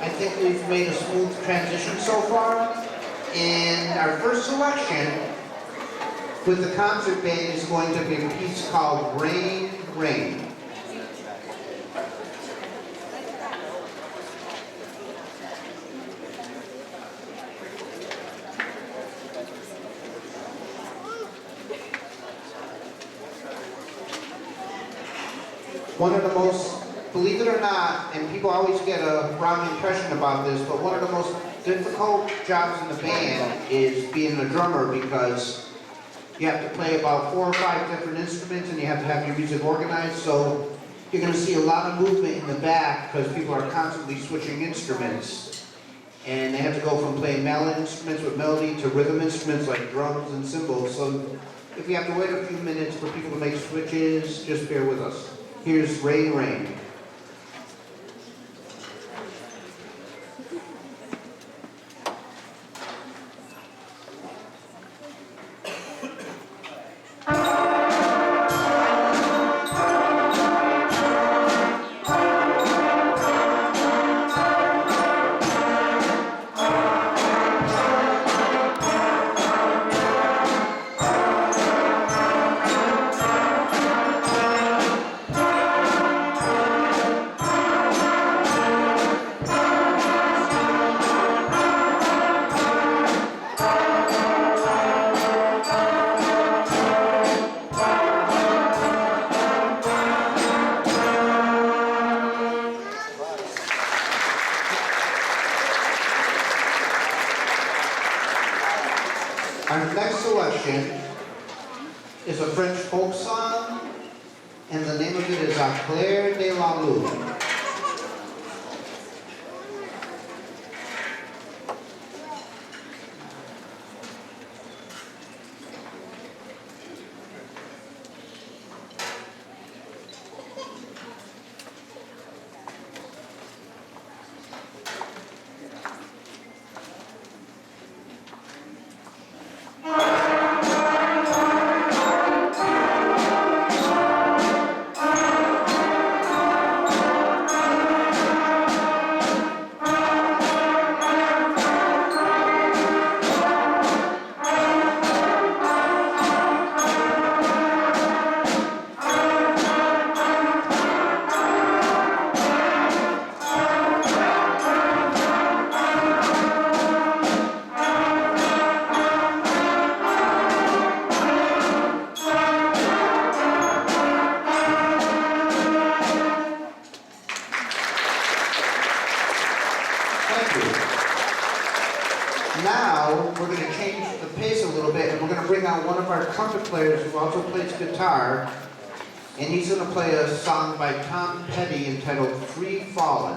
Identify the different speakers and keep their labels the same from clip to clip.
Speaker 1: I think we've made a smooth transition so far. And our first selection with the concert band is going to be a piece called Rain, Rain. One of the most, believe it or not, and people always get a wrong impression about this, but one of the most difficult jobs in the band is being a drummer, because you have to play about 4 or 5 different instruments and you have to have your music organized. So you're going to see a lot of movement in the back because people are constantly switching instruments. And they have to go from playing mallet instruments with melody to rhythm instruments like drums and cymbals. So if you have to wait a few minutes for people to make switches, just bear with us. Here's Rain, Rain. Our next selection is a French folk song, and the name of it is A Clair de la Lune. Now, we're going to change the pace a little bit, and we're going to bring out one of our trumpet players who also plays guitar, and he's going to play a song by Tom Petty entitled Free Fallin'.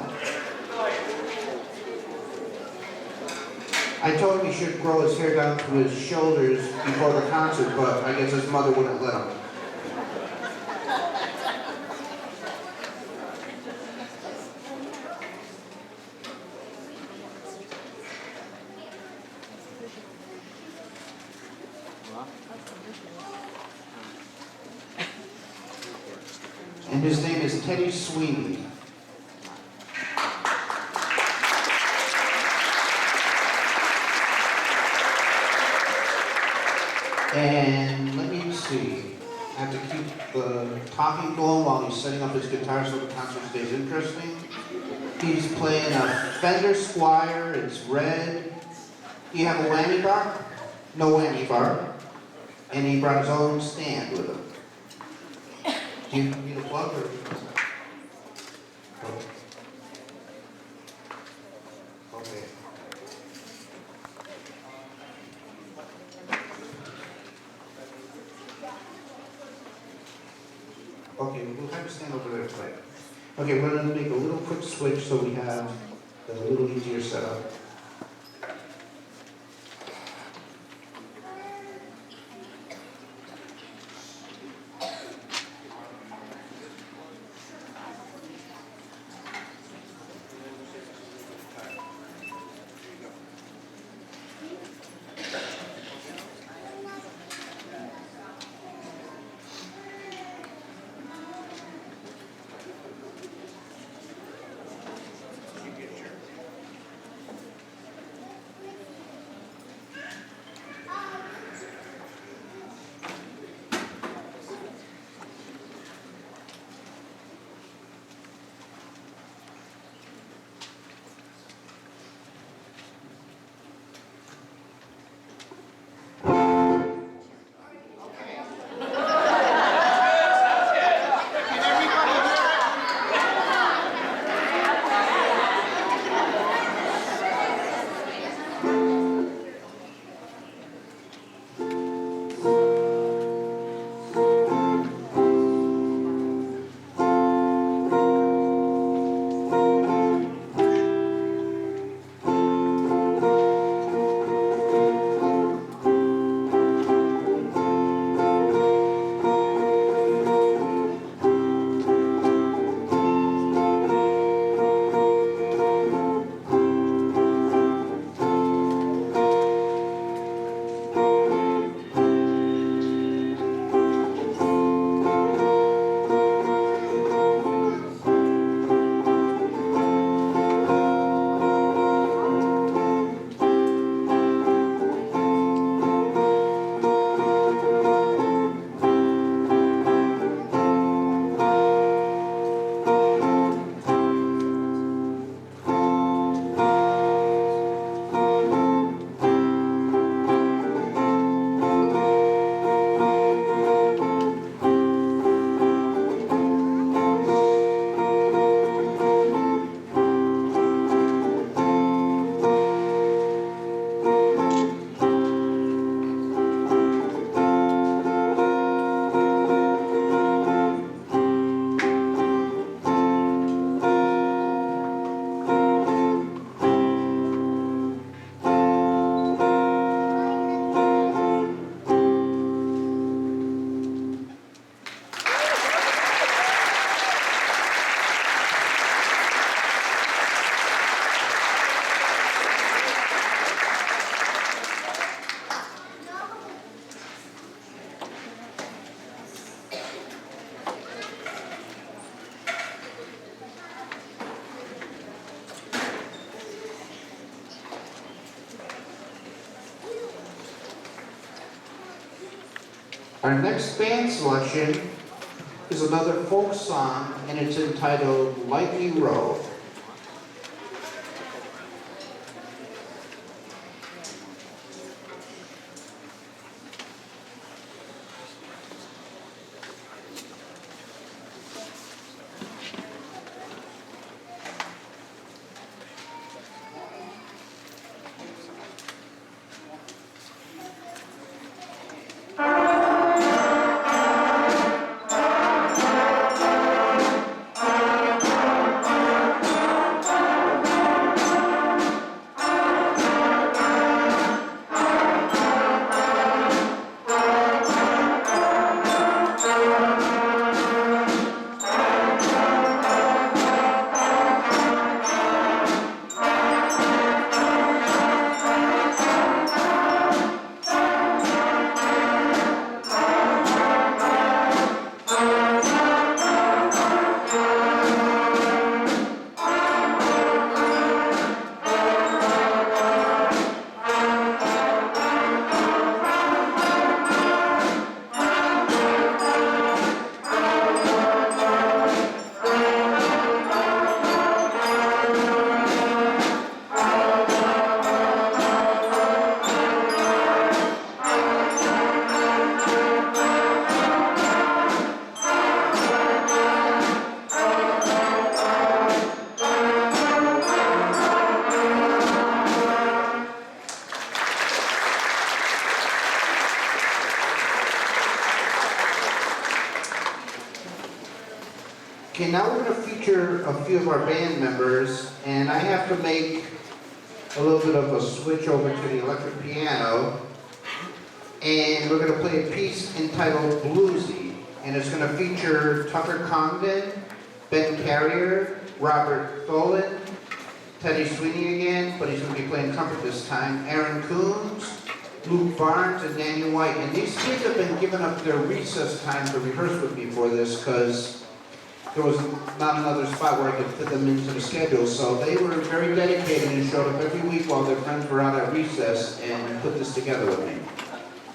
Speaker 1: I told him he should grow his hair down to his shoulders before the concert, but I guess his mother wouldn't let him. And his name is Teddy Sweeney. And let me see. I have to keep the talking going while he's setting up his guitar so the concert stays interesting. He's playing a Fender Squire, it's red. Do you have a whammy bar? No whammy bar. And he brought his own stand with him. Do you need a plug or? Okay. Okay, we'll have to stand over there to play. Okay, we're going to make a little quick switch so we have a little easier setup. Our next band selection is another folk song, and it's entitled Lightly Row. Okay, now we're going to feature a few of our band members, and I have to make a little bit of a switch over to the electric piano, and we're going to play a piece entitled Bluesy, and it's going to feature Tucker Congdon, Ben Carrier, Robert Tholen, Teddy Sweeney again, but he's going to be playing trumpet this time, Aaron Coombs, Luke Barnes, and Daniel White. And these kids have been giving up their recess time to rehearse with me for this, because there was not another spot where I could fit them into the schedule. So they were very dedicated and showed up every week while their friends were out at recess and put this together with me.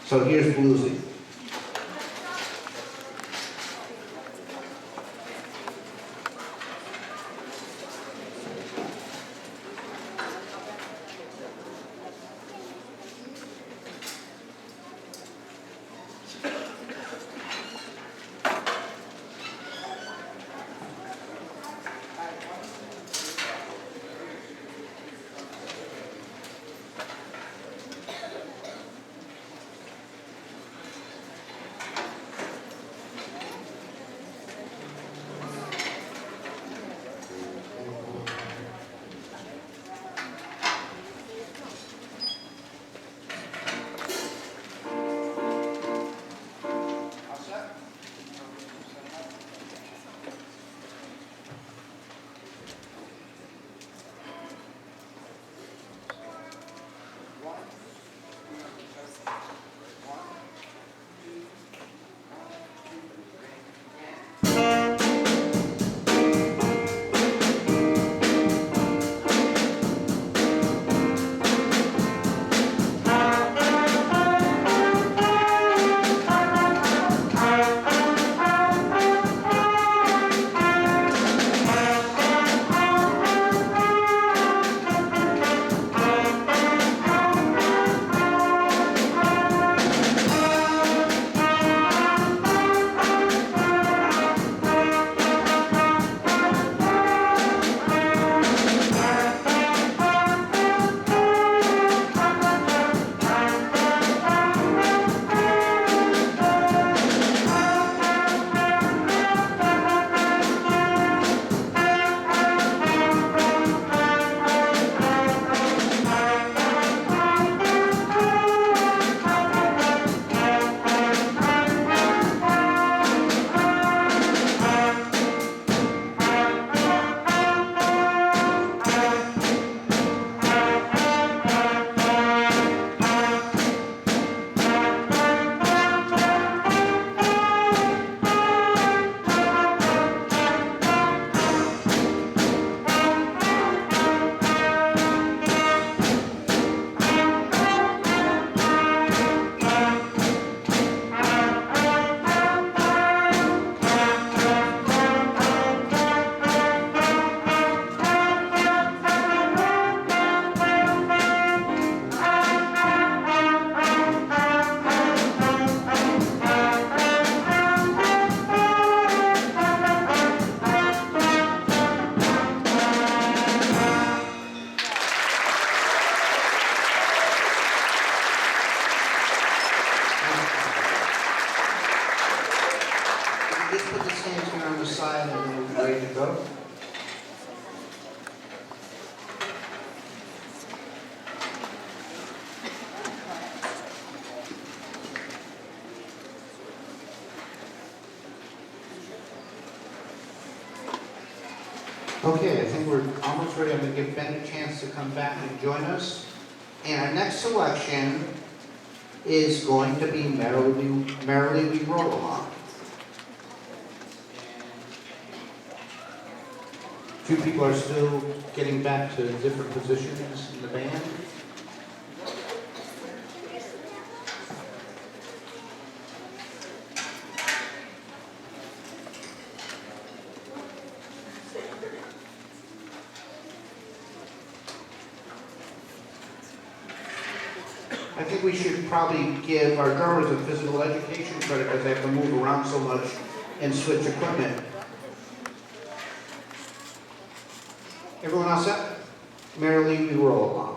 Speaker 1: So here's Bluesy. Okay, I think we're almost ready. I'm going to give Ben a chance to come back and join us. And our next selection is going to be Merrily We Roll Along. A few people are still getting back to different positions in the band. I think we should probably give our drummers a physical education credit because they have to move around so much and switch equipment. Everyone all set? Merrily we roll along.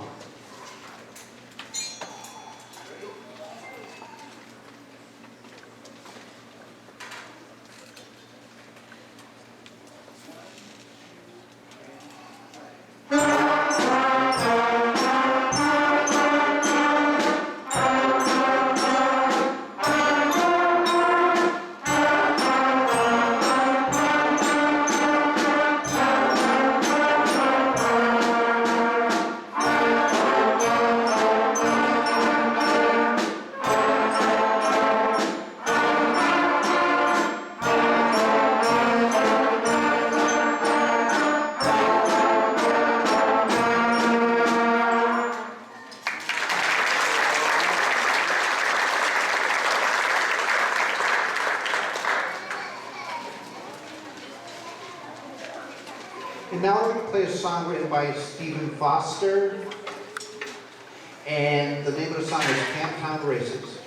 Speaker 1: And now we're going to play a song written by Stephen Foster, and the name of the song is Camptown Races.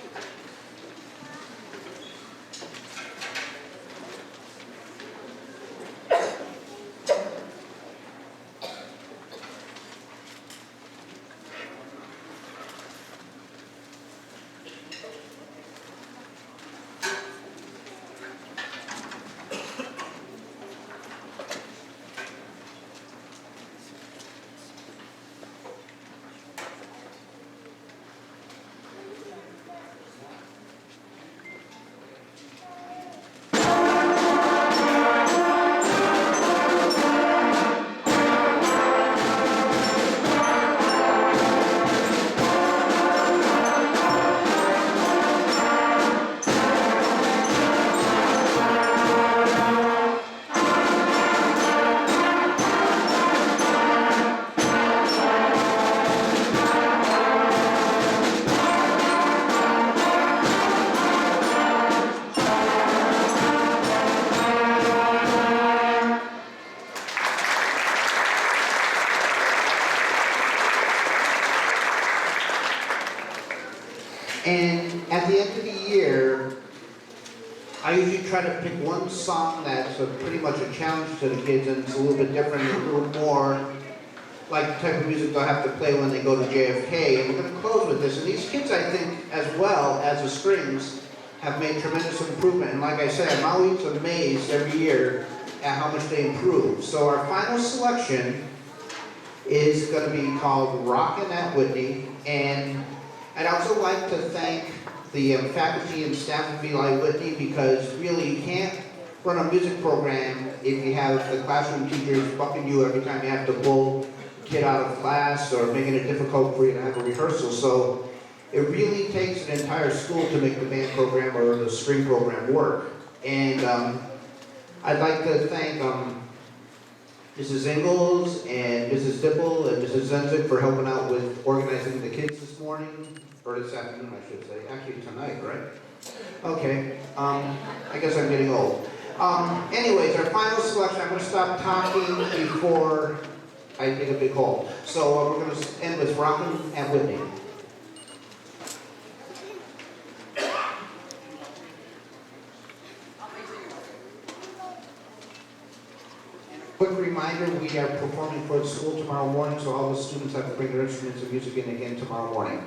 Speaker 1: And at the end of the year, I usually try to pick one song that's pretty much a challenge to the kids, and it's a little bit different, a little more like the type of music they'll have to play when they go to JFK. And we're going to close with this. And these kids, I think, as well as the strings, have made tremendous improvement. And like I said, I'm always amazed every year at how much they improve. So our final selection is going to be called Rockin' at Whitney. And I'd also like to thank the faculty and staff of Eli Whitney, because really you can't run a music program if you have the classroom teachers bucking you every time you have to pull a kid out of class or making it difficult for you to have a rehearsal. So it really takes an entire school to make the band program or the string program work. And I'd like to thank Mrs. Ingalls and Mrs. Dipple and Mrs. Zenzik for helping out with organizing the kids this morning. Or this afternoon, I should say. Actually, tonight, right? Okay. I guess I'm getting old. Anyways, our final selection, I'm going to stop talking before I dig a big hole. So we're going to end with Rockin' at Whitney. Quick reminder, we are performing for the school tomorrow morning, so all the students have to bring their instruments and music in again tomorrow morning.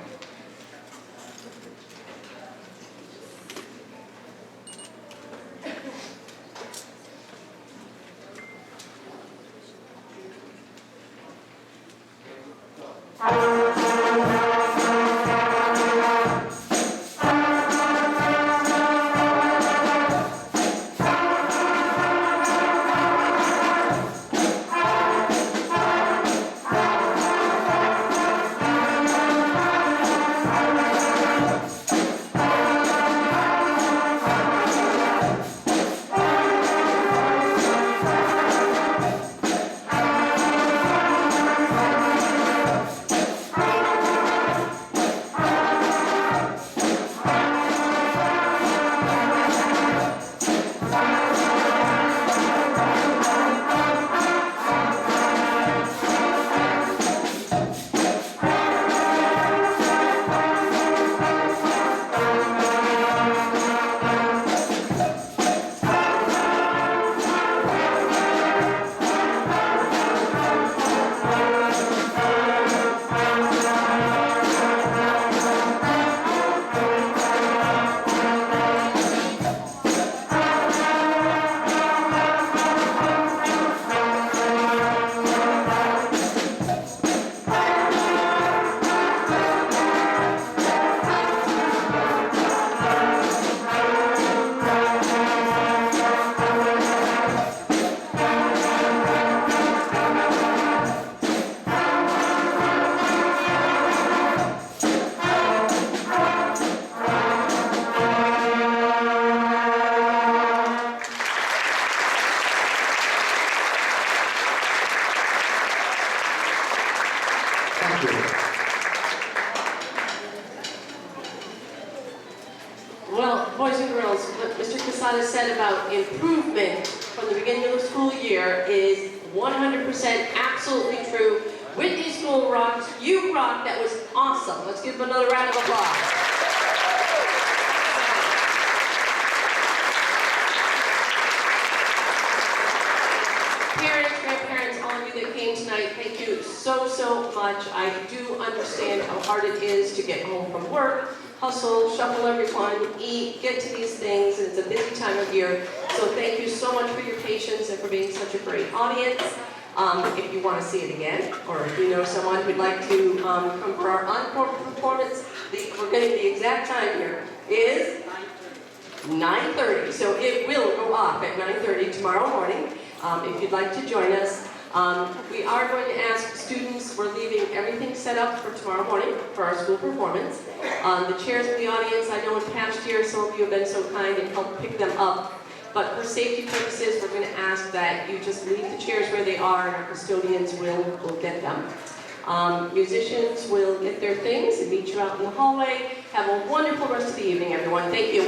Speaker 2: Scott has said about improvement from the beginning of the school year is 100% absolutely true. Whitney School rocks. You rock. That was awesome. Let's give them another round of applause. Parents, grandparents, all of you that came tonight, thank you so much. I do understand how hard it is to get home from work, hustle, shuffle everyone, eat, get to these things, and it's a busy time of year. So thank you so much for your patience and for being such a great audience. If you want to see it again, or if you know someone who'd like to come for our encore performance, we're getting the exact time here, is 9:30. So it will go off at 9:30 tomorrow morning. If you'd like to join us, we are going to ask students, we're leaving everything set up for tomorrow morning for our school performance. The chairs in the audience, I know in past years some of you have been so kind and helped pick them up. But for safety purposes, we're going to ask that you just leave the chairs where they are and our custodians will get them. Musicians will get their things and meet you out in the hallway. Have a wonderful rest of the evening, everyone. Thank you.